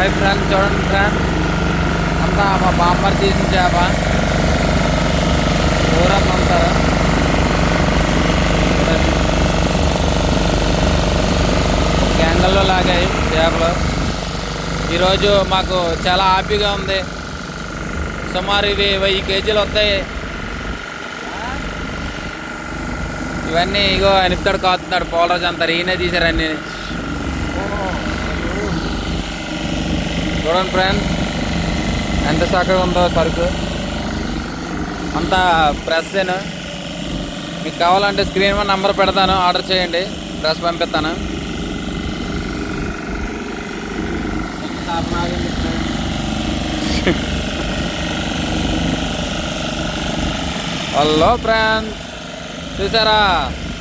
Hi friends, చూడండి friends, అంతా మా బామ్మర్ తీసిన చేప దూరంగా ఉంటారు. గ్యాంగల్లో లాగాయి చేపలు. ఈరోజు మాకు చాలా హ్యాపీగా ఉంది. సుమారు ఇవి 1000 కేజీలు వస్తాయి. ఇవన్నీ ఇగో అనిపిస్తాడు, కాస్తున్నాడు పోలరాజు అంటారు. ఈయనే తీశారు అన్నీ. చూడండి ఫ్రెండ్స్, ఎంత చక్కగా ఉందో సరుకు అంతా ప్రెస్సేను. మీకు కావాలంటే స్క్రీన్ మీద నంబర్ పెడతాను, ఆర్డర్ చేయండి, డ్రెస్ పంపిస్తాను. హలో ఫ్రెండ్స్, చూసారా